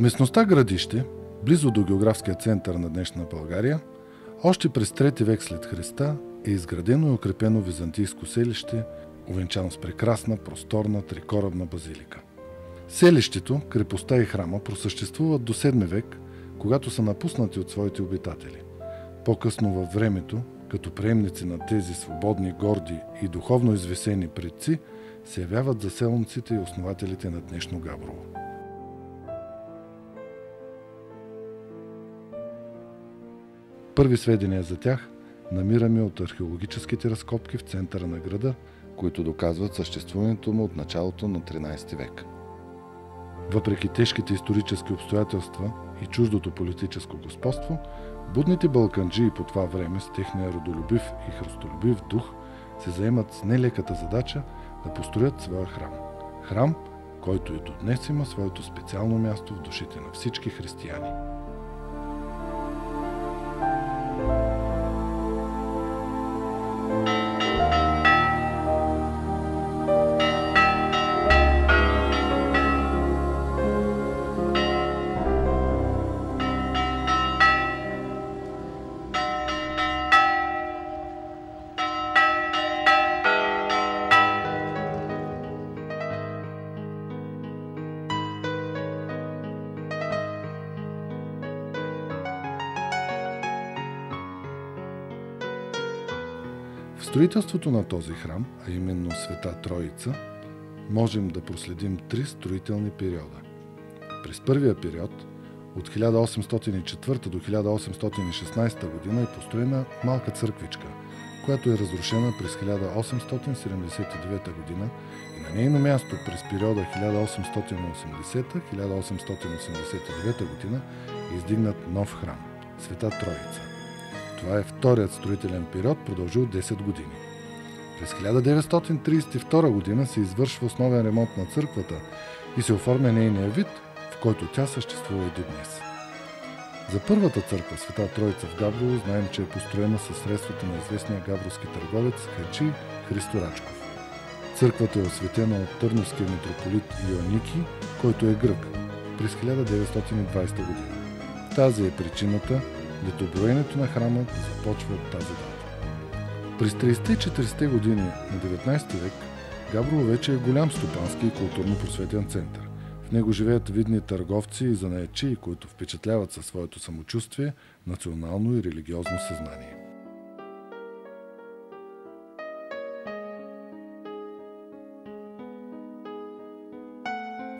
местността Градище, близо до географския център на днешна България, още през 3 век след Христа е изградено и укрепено византийско селище, увенчано с прекрасна, просторна, трикорабна базилика. Селището, крепостта и храма просъществуват до 7 век, когато са напуснати от своите обитатели. По-късно във времето, като приемници на тези свободни, горди и духовно извисени предци, се явяват заселниците и основателите на днешно Габрово. Първи сведения за тях намираме от археологическите разкопки в центъра на града, които доказват съществуването му от началото на 13 век. Въпреки тежките исторически обстоятелства и чуждото политическо господство, будните балканджии по това време с техния родолюбив и христолюбив дух се заемат с нелеката задача да построят своя храм. Храм, който и до днес има своето специално място в душите на всички християни. В строителството на този храм, а именно Света Троица, можем да проследим 3 строителни периода. През първия период, от 1804 до 1816 година, е построена малка църквичка, която е разрушена през 1879 година и на нейно място през периода 1880-1889 година е издигнат нов храм – Света Троица. Това е вторият строителен период, продължил 10 години. През 1932 година се извършва основен ремонт на църквата и се оформя нейния вид, в който тя съществува и до днес. За първата църква Света Троица в Габрово знаем, че е построена със средствата на известния габровски търговец хаджи Христо Рачков. Църквата е осветена от търновския митрополит Йоанники, който е грък, през 1920 година. Тази е причината летоброенето на храма да започва от тази дата. През 30-те и 40-те години на 19 век Габрово вече е голям стопански и културно просветен център. В него живеят видни търговци и занаятчии, които впечатляват със своето самочувствие, национално и религиозно съзнание.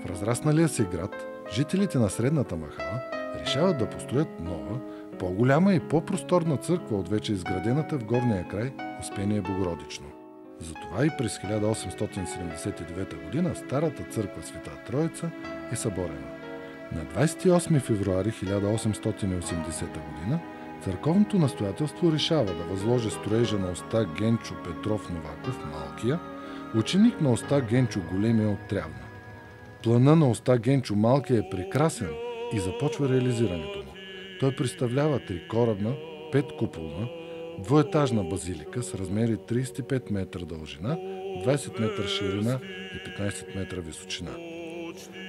В разрасналия се град, жителите на средната махала решават да построят нова, по-голяма и по-просторна църква от вече изградената в горния край Успение Богородично. Затова и през 1879 година старата църква Света Троица е съборена. На 28 февруари 1880 година църковното настоятелство решава да възложи строежа на оста Генчо Петров Новаков Малкия, ученик на оста Генчо Големия от Трявна. Плана на оста Генчо Малкия е прекрасен и започва реализирането му. Той представлява трикорабна, 5-куполна, двоетажна базилика с размери 35 метра дължина, 20 метра ширина и 15 метра височина.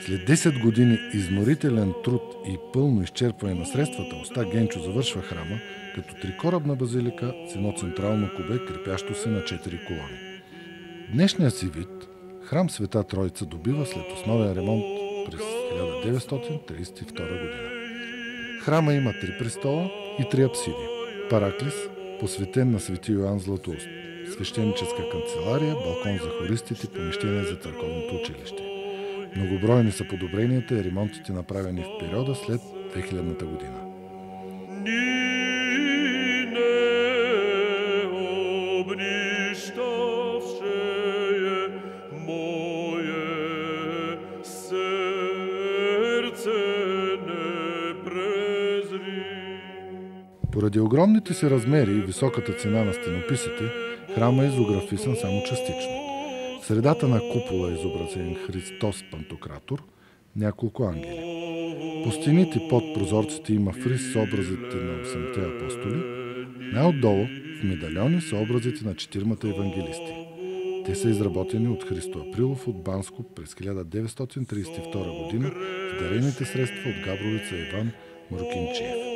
След 10 години изморителен труд и пълно изчерпване на средствата, оста Генчо завършва храма като трикорабна базилика с едно централно кубе, крепящо се на 4 колони. Днешният си вид храм Света Троица добива след основен ремонт през 1932 година. Храма има 3 престола и 3 апсиди. Параклис, посветен на свети Йоан Златоуст, свещеническа канцелария, балкон за хористите, помещение за църковното училище. Многобройни са подобренията и ремонтите, направени в периода след 2000 година. Поради огромните си размери и високата цена на стенописите, храма е изографисан само частично. В средата на купола е изобразен Христос Пантократор, няколко ангели. По стените под прозорците има фриз с образите на 8-те апостоли. Най-отдолу в медальони са образите на 4 евангелисти. Те са изработени от Христо Априлов от Банско през 1932 година с дарените средства от Габровица Иван Мрукинчиев.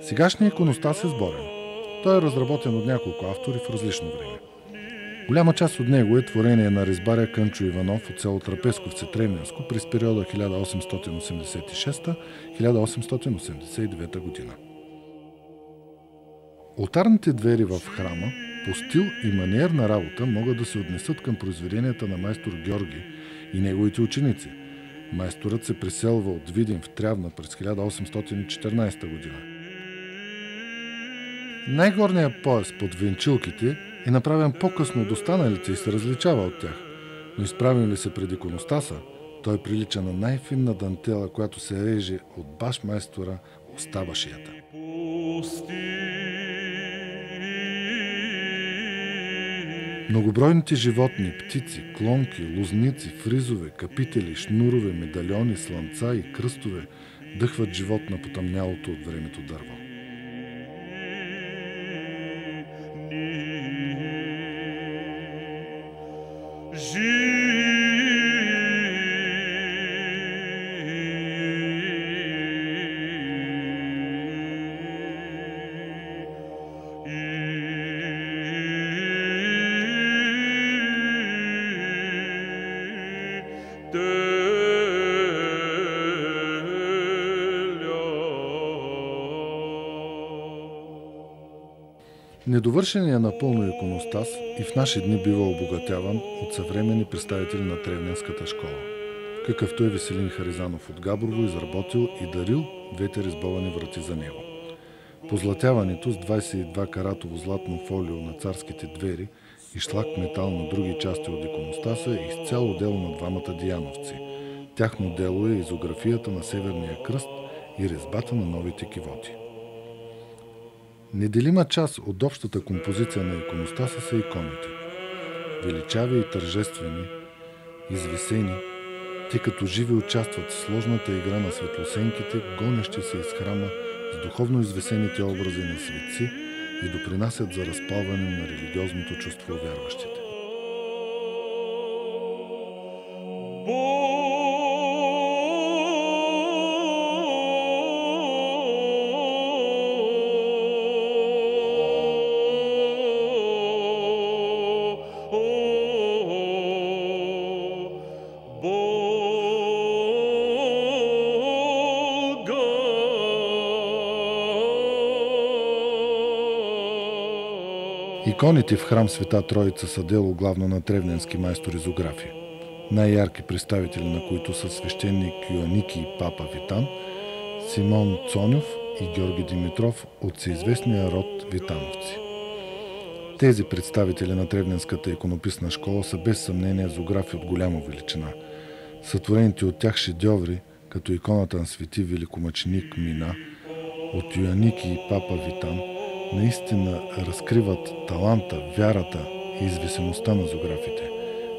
Сегашният иконостас е сборен. Той е разработен от няколко автори в различно време. Голяма част от него е творение на резбаря Кънчо Иванов от село Трапесковци, Тревненско през периода 1886-1889 година. Олтарните двери в храма по стил и маниер на работа могат да се отнесат към произведенията на майстор Георги и неговите ученици. Майсторът се преселва от Видин в Трявна през 1814 година. Най-горният пояс под венчилките е направен по-късно от останалите и се различава от тях, но изправим ли се пред иконостаса, той прилича на най-финна дантела, която се реже от баш майстора Остабашията. Многобройните животни, птици, клонки, лозници, фризове, капители, шнурове, медальони, слънца и кръстове дъхват живот на потъмнялото от времето дърво. Недовършеният напълно иконостас и в наши дни бива обогатяван от съвременни представители на Тревненската школа, какъвто е Веселин Харизанов от Габрово, изработил и дарил двете резбовани врати за него. Позлатяването с 22 каратово златно фолио на царските двери и шлак метал на други части от иконостаса е изцяло дело на двамата дияновци. Тяхно дело е изографията на Северния кръст и резбата на новите кивоти. Неделима част от общата композиция на иконостаса са иконите. Величави и тържествени, извисени, те като живи участват в сложната игра на светлосенките, гонещи се из храма с духовно извесените образи на светци и допринасят за разпалване на религиозното чувство у вярващите. Иконите в храм Света Троица са дело главно на тревненски майстори-изографи, най-ярки представители на които са свещеник Йоаники и папа Витан, Симон Цонев и Георги Димитров от всеизвестния род Витановци. Тези представители на тревненската иконописна школа са без съмнение изографи от голяма величина. Сътворените от тях шедьоври, като иконата на свети великомъченик Мина, от Йоаники и папа Витан, наистина разкриват таланта, вярата и извисеността на изографите.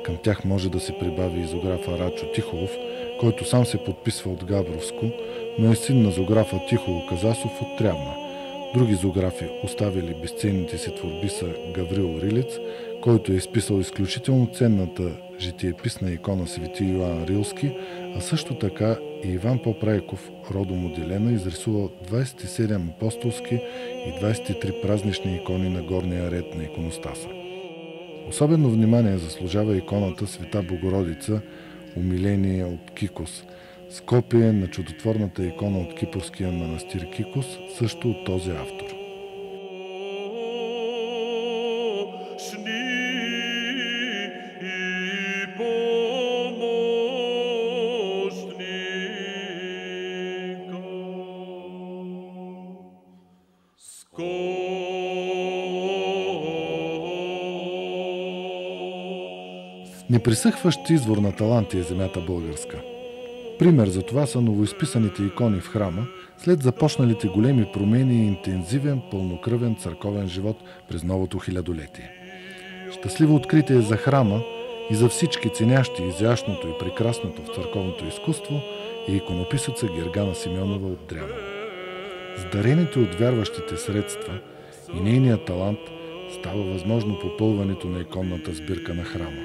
Към тях може да се прибави изографа Рачо Тихолов, който сам се подписва от Габровско, но е син на изографа Тихоло Казасов от Трявна. Други изографи, оставили безценните си творби, са Гаврил Рилец, който е изписал изключително ценната житиеписна икона Свети Йоан Рилски, а също така и Иван Поп-Райков, родом от Елена, изрисувал 27 апостолски и 23 празнични икони на горния ред на иконостаса. Особено внимание заслужава иконата Света Богородица, умиление от Кикос, с копие на чудотворната икона от кипърския манастир Кикос, също от този автор. Непресъхващ извор на таланти е земята българска. Пример за това са новоизписаните икони в храма, след започналите големи промени и интензивен, пълнокръвен църковен живот през новото хилядолетие. Щастливо откритие за храма и за всички ценящи изящното и прекрасното в църковното изкуство е иконописеца Гергана Симеонова от Дряново. С дарените от вярващите средства и нейният талант става възможно попълването на иконната сбирка на храма.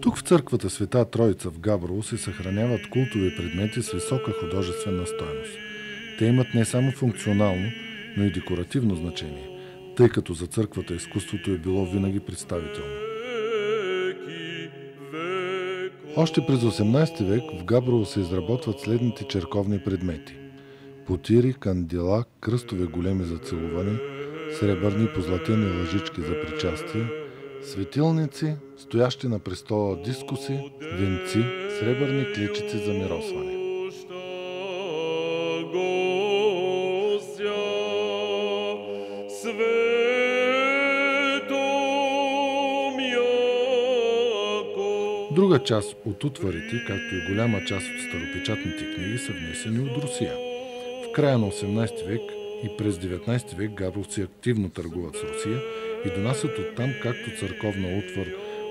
Тук в църквата Света Троица в Габрово се съхраняват култови предмети с висока художествена стойност. Те имат не само функционално, но и декоративно значение, тъй като за църквата изкуството е било винаги представително. Още през 18 век в Габрово се изработват следните черковни предмети: потири, кандила, кръстове големи за целуване, сребърни позлатени лъжички за причастие, светилници, стоящи на престола дискуси, венци, сребърни клечици за миросване. Друга част от утварите, както и голяма част от старопечатните книги, са внесени от Русия. В края на 18 век и през 19 век габровци активно търгуват с Русия и донасят оттам както църковна утвар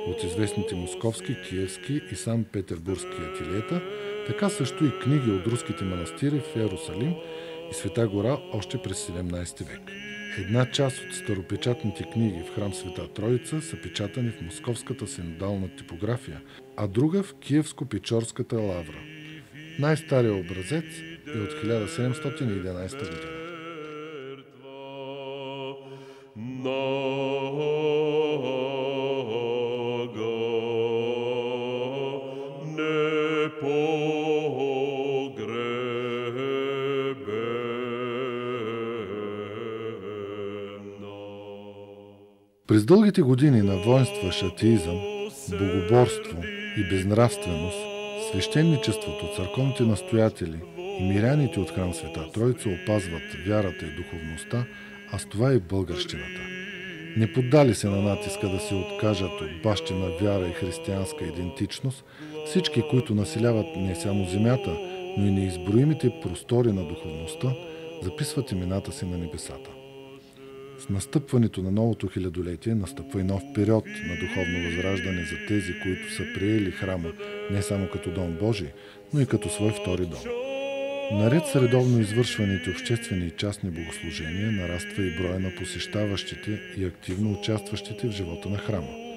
от известните московски, киевски и санкт-петербургски ателиета, така също и книги от руските манастири в Йерусалим и Света гора още през 17 век. Една част от старопечатните книги в храм Света Троица са печатани в московската синодална типография, а друга в Киевско-Печорската лавра. Най-старият образец е от 1711 година. През дългите години на воинстващ атеизъм, богоборство и безнравственост, свещеничеството, църковните настоятели и миряните от храм Света Троица опазват вярата и духовността, а с това и българщината. Не поддали се на натиска да се откажат от бащина вяра и християнска идентичност, всички, които населяват не само земята, но и неизброимите простори на духовността, записват имената си на небесата. С настъпването на новото хилядолетие настъпва и нов период на духовно възраждане за тези, които са приели храма не само като дом Божий, но и като свой втори дом. Наред с редовно извършваните обществени и частни богослужения, нараства и броя на посещаващите и активно участващите в живота на храма.